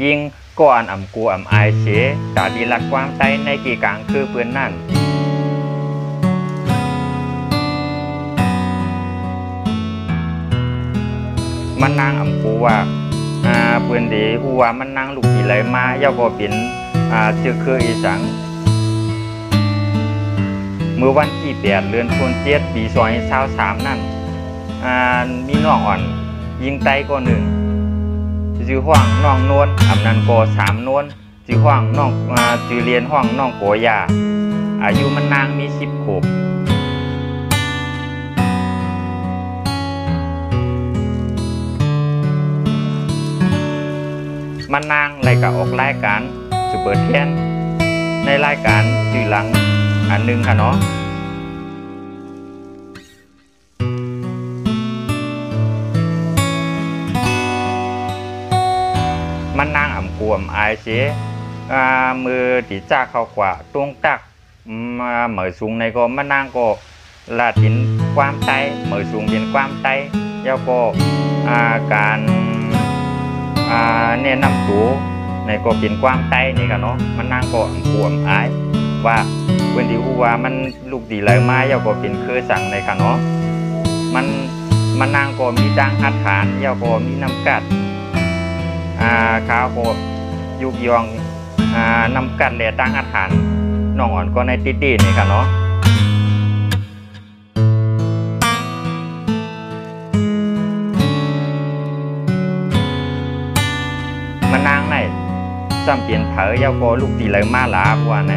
ยิงก็อันอ่ำกูอ่ำอายเสียตาดีลักความใจในกี่กลางคือเปื้อนนั่นมันนางอ่ำกูว่าเปื้อนดีหัวมันนางลูกกี่ไหลมาเย้าก็เป็นชื่อคืออีสังเมื่อวันที่8 เดือนธันวาคมปี2023นั่นมีน้องอ่อนยิงไตก็1จื้อห้องน้องนวลอำนันก็3นวลจื้อห้องน้องจื้อเรียนห้องน้องโกยาอายุมันนางมี10 ขวบมันนางไรก็ออกรายการซุปเปอร์เทนในรายการจื้อหลังอันนึงค่ะเนาะมันนางอ่ำกวมอายเสียมือตีจ้าเข้ากว่าตวงตักเหมือสูงในก็มันนางก็ลาดินความใจเหมือสูงเป็นความใจแล้วก็การเนี่ยนำตัวในก็เป็นความใจนี่กันเนาะมันนางก็อ่ำกวมอายว่าเพื่อนที่ฮู้ว่ามันลูกดีไหลมาแล้วก็เป็นคือสั่งในค่ะเนาะมันนางก็มีดังหัดฐานแล้วก็มีน้ำกัดข้าวโพดยุกยองนำกัดแหล่ตั้งอาหารน้องอ่อนก็ในติดดีนี่ค่ะเนาะมันนางไหนซ้ำเปลี่ยนเผยเย้าก็ลูกตีเลยมาหลาบัวไหน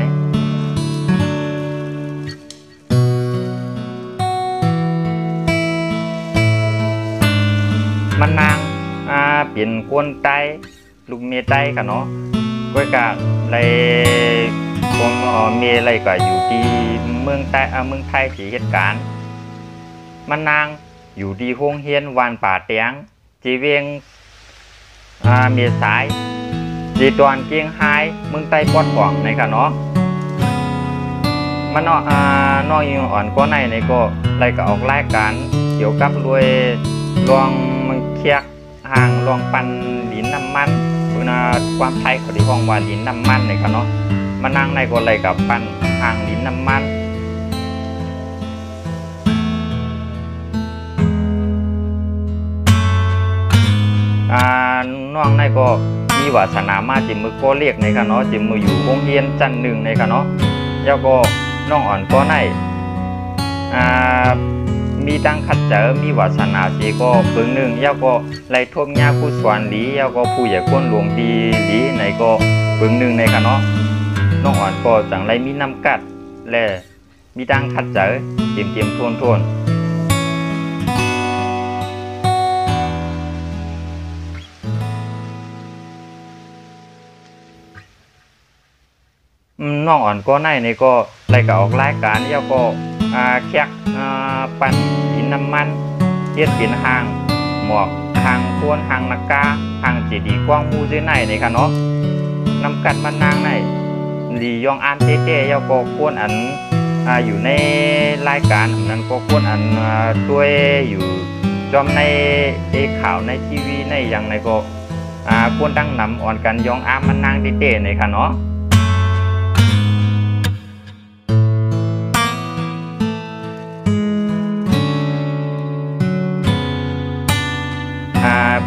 มันนางเปลี่ยนกวนไตลูกเมียไตค่ะเนาะก็กะเลยคนเมียอะไรก็อยู่ที่เมืองไทยที่เหตุการณ์มันนางอยู่ที่โรงเรียนวานป่าเตียงจีเวียงเมียสายจีตอนเกียงไฮเมืองไต้ปอดกว่างในค่ะเนาะมันน้อยอ่อนก็ในก็เลยก็ออกรายการเกี่ยวกับรวยลวงมังเคียกห่างลวงปันดินน้ำมันความไทยเขาที่ห้องว่าดินน้ำมันนี่ครับเนาะมานั่งในก็เลยกับปันห่างดินน้ำมันน้องในก็มีวาสนามาจิมมือก็เรียกในครับเนาะจิมมืออยู่โรงเรียนจันหนึ่งในครับเนาะแล้วก็น้องอ่อนก็ในมีตั้งคัดเจอมีวาสนาสีก็เพิ่งหนึ่งแล้วก็ไล่ทบยาผู้สวนหลีแล้วก็ผู้ใหญ่ก้นหลวงดีหลีในก็เพิ่งหนึ่งในค่ะเนาะน้องอ่อนก็จังไรมีน้ำกัดและมีตั้งคัดเจอเตรียมทวนน้องอ่อนก็ในก็ไล่ก็ออกรายการแล้วก็แคกปั่นดินน้ำมันเย็ดเป็นหางหมวกหางทวนหางนักกาหางจีดีกว้างมูด้วยในค่ะเนาะนำกันมันนางในดียองอันเต้ๆแล้วก็ควรอันอยู่ในรายการนั้นก็ควรอันด้วยอยู่จอมในข่าวในทีวีในอย่างในก็ควรตั้งนำอ่อนกันยองอามันนางเต้ๆในค่ะเนาะ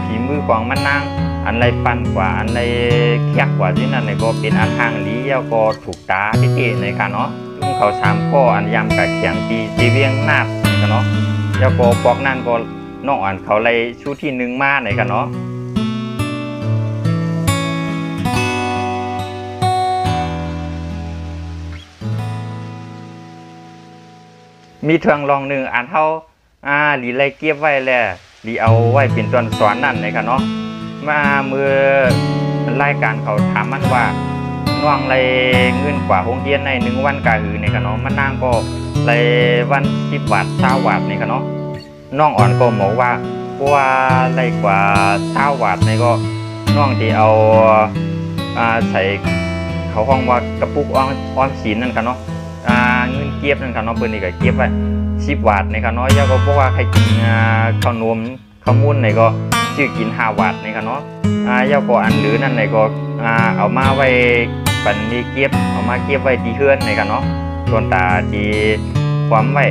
ผีมือของมันนางอันไรปั่นกว่าอันไรแคบกว่าที่นั่นก็เป็นอันทางนี้แล้วก็ถูกตาที่เกในค่ะเนาะลุงเขา3ข้ออันยำกับเขียงจีเวียงนาดค่ะเนาะแล้วก็ปอกนั่นก็น้องอ่อนเขาไรชูที่1มาในค่ะเนาะมีเทืองลอง1อันเท่าหลีไรเก็บไว้แหละดีเอาไว้เป็นตอนสอนนั่นเลยค่ะเนาะมาเมื่อรายการเขาถามมันว่าน้องไรเงินกว่าโรงเรียนใน1 วันกะหือในค่ะเนาะมันนางก็ไรวัน10 บาท20 บาทในค่ะเนาะน้องอ่อนก็บอกว่าเพราะว่าไรกว่า20 บาทในก็น้องที่เอาใส่เขาห้องว่ากระปุกออมสินนั่นค่ะเนาะเงินเก็บนั่นค่ะเนาะเปิ้นนี่ก็เก็บไว้10 บาทในค่ะเนาะแล้วก็เพราะว่าใครกินขนมข้าวมุ้นในก็ ซื้อกิน5 บาทนี่ค่ะเนาะเจ้าก็อันหรือนั่นไหนก็เอามาไว้ปันมีเก็บเอามาเก็บไว้ที่เฮือนนี่ค่ะเนาะส่วนตาที่ความไว้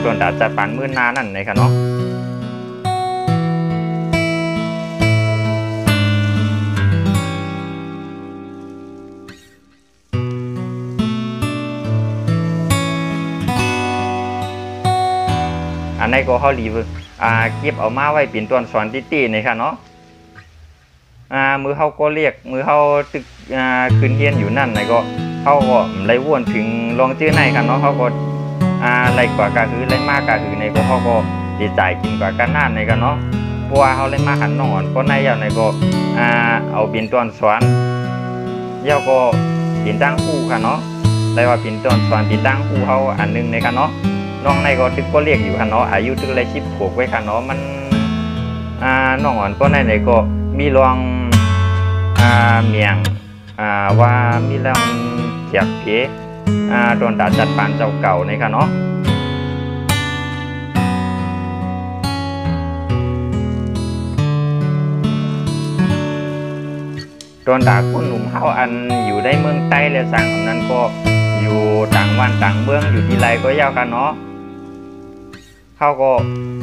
ส่วนตาจัดปานมื้อนานั่นนี่ค่ะเนาะอันนี้ก็เขารีวิวเก็บเอามาไว้เป็นตัวสอนตี้ๆนี่ค่ะเนาะมือเขาก็เรียกมือเขาตึกคืนเฮียนอยู่นั่นไหนก็เขาก็ไล่วนถึงลองชื่อในค่ะเนาะเขาก็ไล่กว่ากะคือไล่มากกะคือในก็เขาก็ดีใจกินกว่ากันนั่นในกันเนาะเพราะว่าเขาไล่มาหันนอนก็ในอย่างในก็เอาเป็นตัวสอนเย้าก็เป็นตั้งคู่ค่ะเนาะได้ว่าเป็นตัวสอนเป็นตั้งคู่เขาอันนึงในกันเนาะน้องในก็ตึกก็เรียกอยู่ค่ะเนาะอายุตึกเลย10 ขวบไว้ค่ะเนาะมันน้องอ่อนก็ในก็มีลองเมียงว่ามีลองเจียกเพโดนตาจัดปานเจ้าเก่าในค่ะเนาะโดนตาคนหนุ่มเฮาอันอยู่ในเมืองใต้และสั่งคำนั้นก็อยู่ต่างวันต่างเมืองอยู่ที่ไรก็ยาวค่ะเนาะเขาก็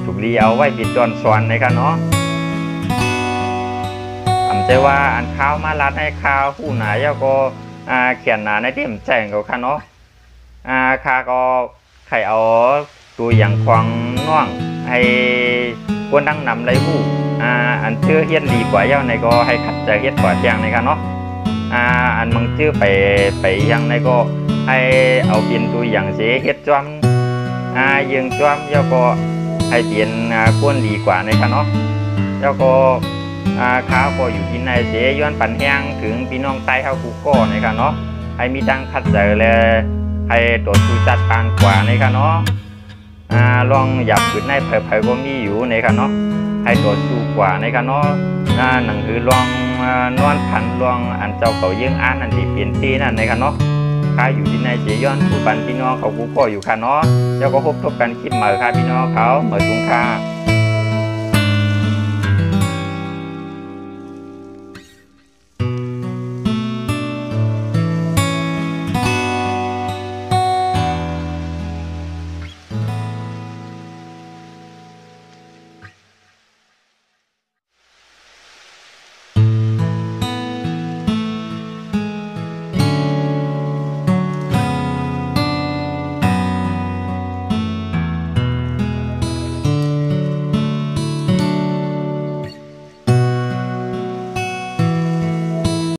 ถูกดีเอาไว้ปิดจอนสอนในค่ะเนาะใจว่าอันข้าวมาลัดให้ข้าวผู้หนาเจ้าก็เขียนหนาในที่ผมแจ้งเขาค่ะเนาะข้าก็ไข่เอาตัวอย่างควางน่องให้กวนดังนำไรผู้อันชื่อเฮียนดีกว่าเจ้าในก็ให้ขัดใจเฮียนกว่าเทียงในค่ะเนาะอันมังชื่อไปยังในก็ให้เอาเป็นตัวอย่างเสียเฮ็ดจอมยิงจอมเจ้าก็ให้เปลี่ยนกวนดีกว่าในค่ะเนาะเจ้าก็ข้าวก็อยู่ที่ในเสียย้อนปั่นแห้งถึงพี่น้องใต้เฮากูก็ในค่ะเนาะให้มีดังคัดเจอเลยให้ตัวชูจัดปานกว่าในค่ะเนาะลองหยับขึ้นในเผยๆก็มีอยู่ในค่ะเนาะให้ตัวชูกว่าในค่ะเนาะหนังคือลองนวลพันลองอันเจ้าเขายื่งอ่านอันที่เปลี่ยนตีนั่นในค่ะเนาะข้าอยู่ที่ในเสียย้อนผู้ปันพี่น้องเขากูก็อยู่ค่ะเนาะเจ้าก็พบกันคลิปใหม่ค่ะพี่น้องเขาเหมือนจุงค่ะ